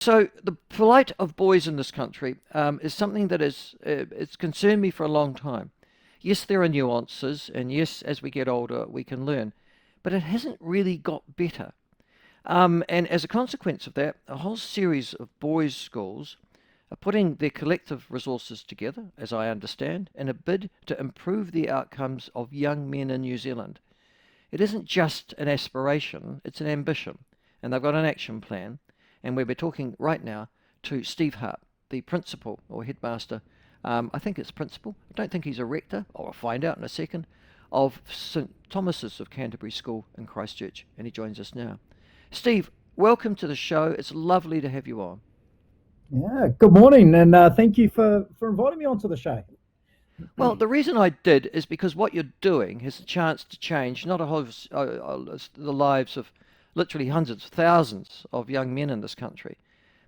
So the plight of boys in this country is something that is it's concerned me for a long time. Yes, there are nuances, and yes, as we get older, we can learn, but it hasn't really got better. And as a consequence of that, a whole series of boys' schools are putting their collective resources together, as I understand, in a bid to improve the outcomes of young men in New Zealand. It isn't just an aspiration, it's an ambition. And they've got an action plan. And we'll be talking right now to Steve Hart, the principal or headmaster. I think it's principal. I don't think he's a rector. I'll find out in a second. Of St Thomas's of Canterbury School in Christchurch. And he joins us now. Steve, welcome to the show. It's lovely to have you on. Yeah, good morning, and thank you for inviting me onto the show. Well, the reason I did is because what you're doing has a chance to change not a whole, the lives of literally hundreds, thousands of young men in this country,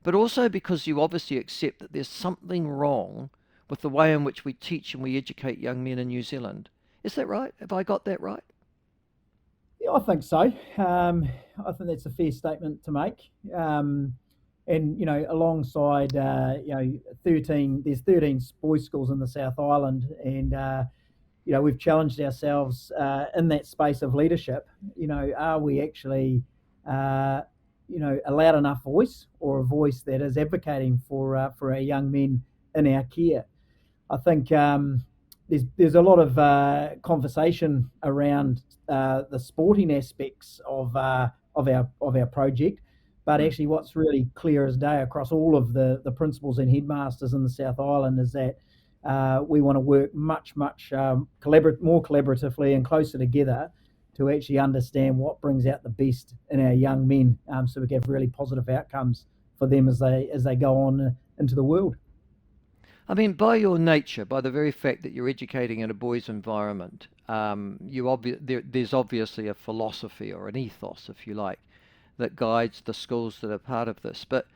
but also because you obviously accept that there's something wrong with the way in which we teach and we educate young men in New Zealand. Is that right? Have I got that right? Yeah, I think so. I think that's a fair statement to make. And alongside 13, there's 13 boys' schools in the South Island, and we've challenged ourselves in that space of leadership. Are we actually allowed enough voice, or a voice that is advocating for our young men in our care? I think there's a lot of conversation around the sporting aspects of our project, but Mm. actually, what's really clear as day across all of the principals and headmasters in the South Island is that we want to work much more collaboratively and closer together to actually understand what brings out the best in our young men, so we can have really positive outcomes for them as they go on into the world. I mean, by your nature, by the very fact that you're educating in a boys' environment, there's obviously a philosophy or an ethos, if you like, that guides the schools that are part of this. But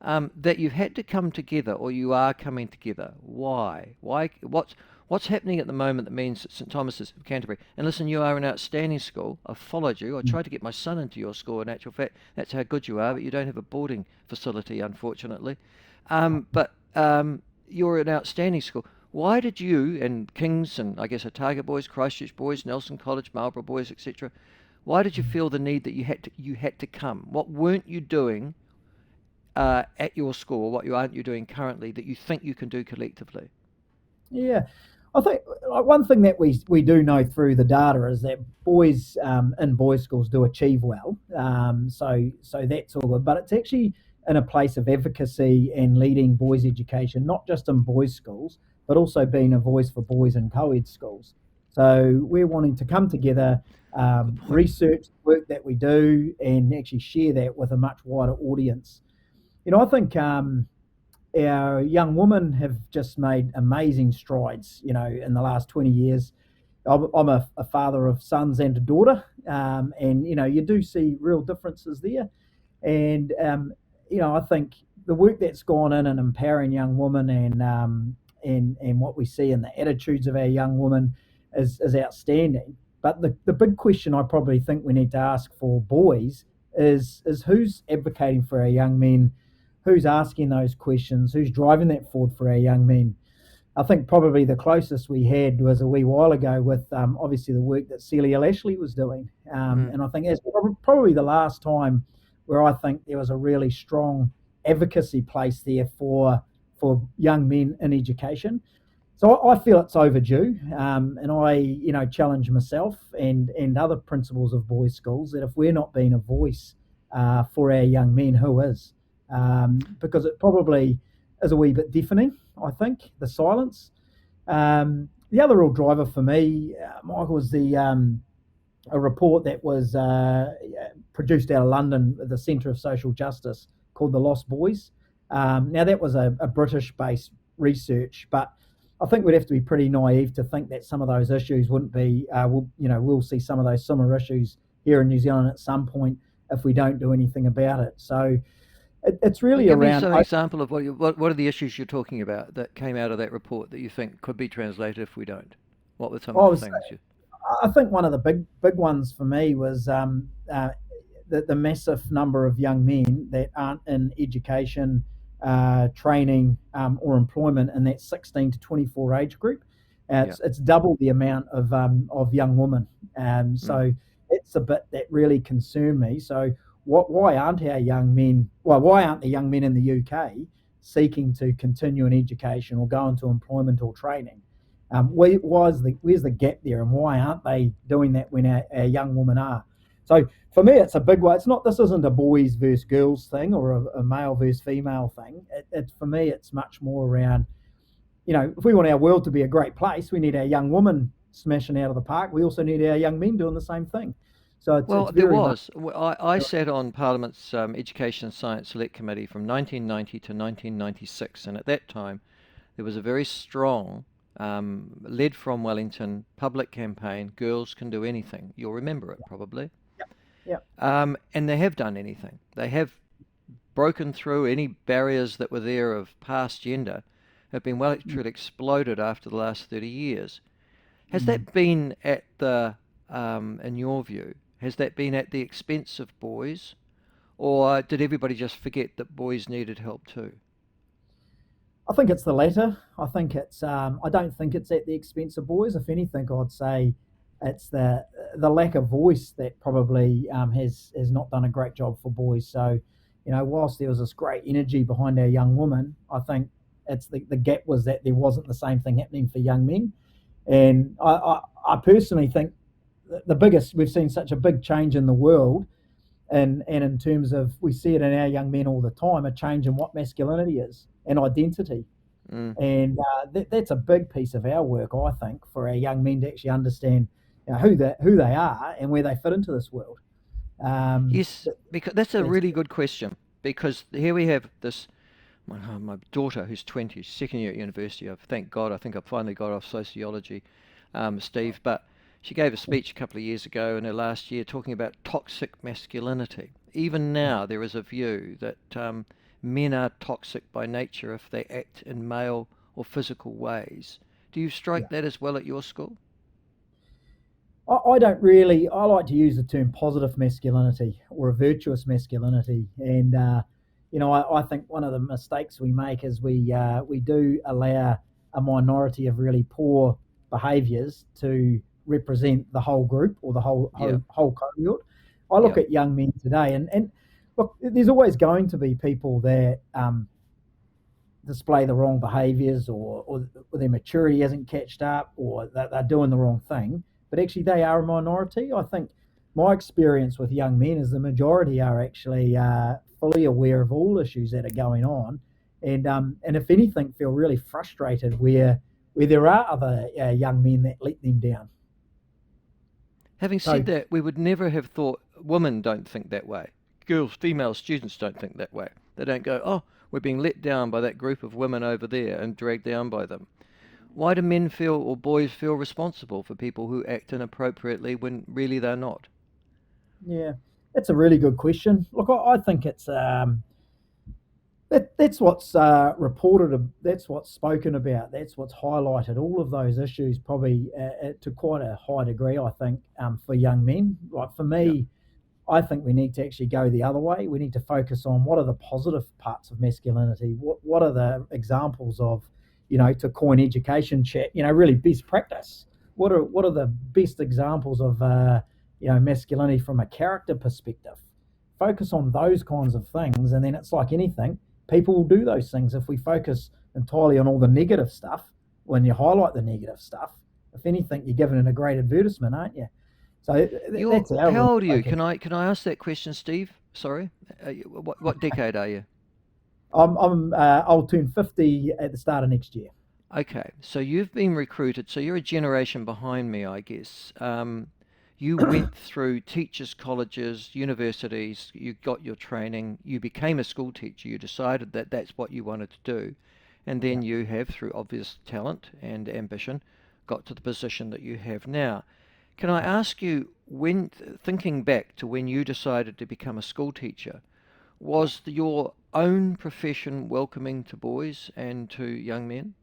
that you've had to come together, or you are coming together. Why? Why? What's happening at the moment that means that St Thomas's of Canterbury? And listen, you are an outstanding school. I've followed you. I tried to get my son into your school. In actual fact, that's how good you are. But you don't have a boarding facility, unfortunately. But you're an outstanding school. Why did you and Kings and I guess Otago boys, Christchurch boys, Nelson College, Marlborough boys, etc. Why did you feel the need that you had to come? What weren't you doing at your school? What you aren't you doing currently that you think you can do collectively? Yeah, I think one thing that we do know through the data is that boys in boys' schools do achieve well. So that's all good. But it's actually in a place of advocacy and leading boys' education, not just in boys' schools, but also being a voice for boys in co-ed schools. So we're wanting to come together, Good point. research the work that we do, and actually share that with a much wider audience. I think our young women have just made amazing strides, in the last 20 years. I'm a father of sons and a daughter, and, you do see real differences there. And, I think the work that's gone in and empowering young women and what we see in the attitudes of our young women is outstanding. But the big question I probably think we need to ask for boys is who's advocating for our young men, who's asking those questions, who's driving that forward for our young men. I think probably the closest we had was a wee while ago with obviously the work that Celia Lashley was doing. Mm. And I think that's probably the last time where I think there was a really strong advocacy place there for young men in education. So I feel it's overdue, and I, challenge myself and other principals of boys' schools that if we're not being a voice for our young men, who is? Because it probably is a wee bit deafening. I think the silence. The other real driver for me, Michael, was the a report that was produced out of London, the Centre of Social Justice, called The Lost Boys. Now that was a British-based research, but I think we'd have to be pretty naive to think that some of those issues wouldn't be. We'll see some of those similar issues here in New Zealand at some point if we don't do anything about it. So it's Well, really give me around. some example of what are the issues you're talking about that came out of that report that you think could be translated if we don't? What were some I of the was things you? I think one of the big ones for me was the massive number of young men that aren't in education, training, or employment in that 16 to 24 age group. Yeah. It's double the amount of young women. Mm. So it's a bit that really concerned me. So why aren't our young men? Well, why aren't the young men in the UK seeking to continue an education or go into employment or training? Where's the gap there, and why aren't they doing that when our young women are? So for me, it's a big one. It's not. This isn't a boys versus girls thing or a male versus female thing. For me, it's much more around. If we want our world to be a great place, we need our young women smashing out of the park. We also need our young men doing the same thing. So it's Well, there very much. was. I sat on Parliament's Education and Science Select Committee from 1990 to 1996, and at that time there was a very strong, led from Wellington, public campaign, Girls Can Do Anything. You'll remember it probably. Yeah. And they have done anything. They have broken through any barriers that were there of past gender, have been well and truly exploded after the last 30 years. Has Mm. that been at the, in your view, has that been at the expense of boys, or did everybody just forget that boys needed help too? I think it's the latter. I think it's. I don't think it's at the expense of boys. If anything, I'd say it's the lack of voice that probably has not done a great job for boys. So, whilst there was this great energy behind our young women, I think it's the gap was that there wasn't the same thing happening for young men. And I personally think the biggest we've seen such a big change in the world, and in terms of we see it in our young men all the time, a change in what masculinity is and identity. Mm. And that's a big piece of our work, I think, for our young men to actually understand who they are and where they fit into this world. Um, Yes, because that's a it's, really good question. Because here we have this, my daughter who's 20, she's second year at university. Thank God, I think I finally got off sociology, Steve. But she gave a speech a couple of years ago in her last year talking about toxic masculinity. Even now, there is a view that men are toxic by nature if they act in male or physical ways. Do you yeah. strike that as well at your school? I don't really. I like to use the term positive masculinity or a virtuous masculinity, and I think one of the mistakes we make is we do allow a minority of really poor behaviours to represent the whole group or the whole Yeah, whole cohort. I look yeah, at young men today, and look, there's always going to be people that display the wrong behaviours, or their maturity hasn't catched up, or they're doing the wrong thing. But actually, they are a minority. I think my experience with young men is the majority are actually fully aware of all issues that are going on, and if anything, feel really frustrated where there are other young men that let them down. having So said that, we would never have thought women don't think that way. Girls, female students don't think that way. They don't go, oh, we're being let down by that group of women over there and dragged down by them. Why do men feel or boys feel responsible for people who act inappropriately when really they're not? yeah, that's a really good question. Look, I think it's that's what's reported. That's what's spoken about. That's what's highlighted. All of those issues, probably to quite a high degree, I think, for young men. Like for Yeah. me, I think we need to actually go the other way. We need to focus on what are the positive parts of masculinity. What are the examples of, to coin education chat, really best practice. What are the best examples of masculinity from a character perspective? Focus on those kinds of things, and then it's like anything. People will do those things. If we focus entirely on all the negative stuff, when you highlight the negative stuff, if anything, you're giving it a great advertisement, aren't you? So You're that's our how real old are you? focus. Can I ask that question, Steve? Sorry. What decade are you? I'll turn 50 at the start of next year. Okay, so you've been recruited. So you're a generation behind me, I guess. You went through teachers' colleges, universities. You got your training. You became a school teacher. You decided that that's what you wanted to do, and Yeah. then you have, through obvious talent and ambition, got to the position that you have now. Can I ask you, when thinking back to when you decided to become a school teacher, was your own profession welcoming to boys and to young men?